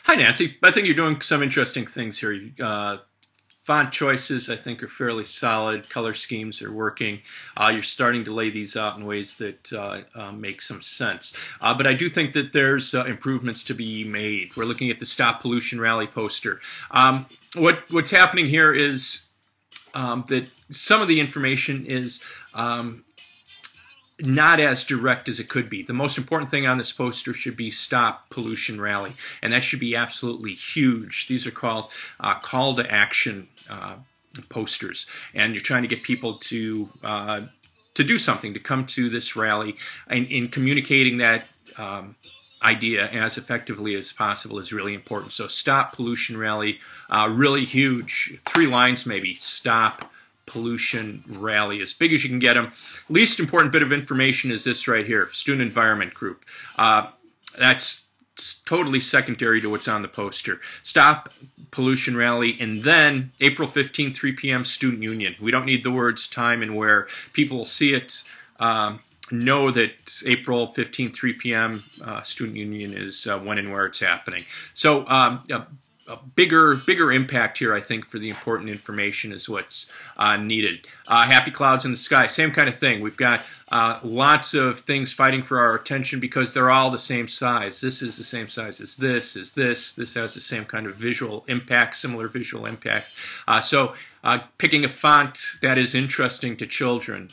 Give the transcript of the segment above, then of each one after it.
Hi, Nancy. I think you're doing some interesting things here. Font choices, I think, are fairly solid. Color schemes are working. You're starting to lay these out in ways that make some sense. But I do think that there's improvements to be made. We're looking at the Stop Pollution Rally poster. What's happening here is that some of the information is not as direct as it could be. The most important thing on this poster should be Stop Pollution Rally, and that should be absolutely huge. These are called call to action posters, and you're trying to get people to do something, to come to this rally, and in communicating that idea as effectively as possible is really important. So Stop Pollution Rally, really huge, 3 lines maybe. Stop Pollution Rally, as big as you can get them. Least important bit of information is this right here, Student Environment Group. That's totally secondary to what's on the poster. Stop Pollution Rally, and then April 15th, 3 p.m. Student Union. We don't need the words time and where. People will see it, know that April 15th, 3 p.m. Student Union is when and where it's happening. So a bigger impact here, I think, for the important information is what's needed. Happy clouds in the sky, same kind of thing. We've got lots of things fighting for our attention because they're all the same size. This is the same size as this, This has the same kind of visual impact, similar visual impact. So picking a font that is interesting to children.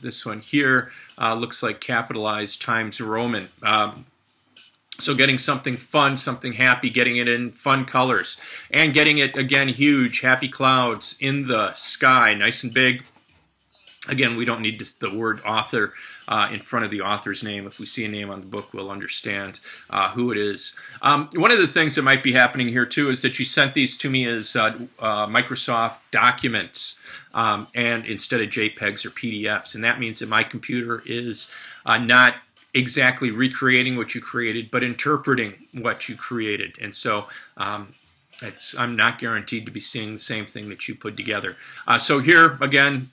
This one here looks like capitalized Times Roman. So getting something fun, something happy, getting it in fun colors, and getting it, again, huge, happy clouds in the sky, nice and big. Again, we don't need the word author in front of the author's name. If we see a name on the book, we'll understand who it is. One of the things that might be happening here, too, is that you sent these to me as Microsoft documents and instead of JPEGs or PDFs, and that means that my computer is not exactly recreating what you created, but interpreting what you created. And so I'm not guaranteed to be seeing the same thing that you put together. So here, again,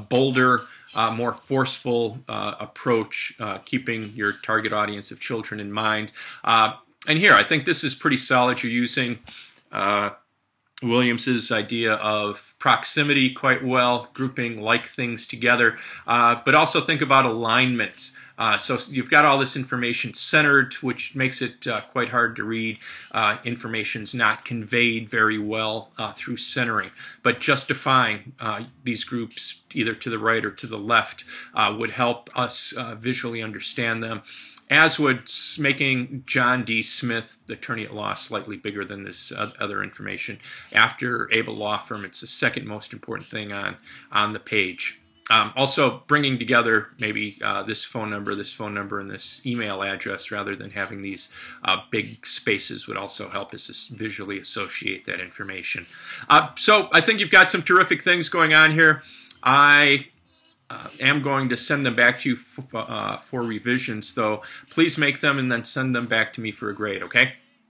bolder, more forceful approach, keeping your target audience of children in mind. And here, I think this is pretty solid. You're using Williams's idea of proximity quite well, grouping like things together, but also think about alignment. So you've got all this information centered, which makes it quite hard to read. Information's not conveyed very well through centering. But justifying these groups either to the right or to the left would help us visually understand them, as would making John D. Smith, the attorney at law, slightly bigger than this other information. After Able Law Firm, it's the second most important thing on the page. Also, bringing together maybe this phone number, and this email address, rather than having these big spaces, would also help us visually associate that information. So I think you've got some terrific things going on here. I am going to send them back to you for revisions, though. Please make them and then send them back to me for a grade, okay?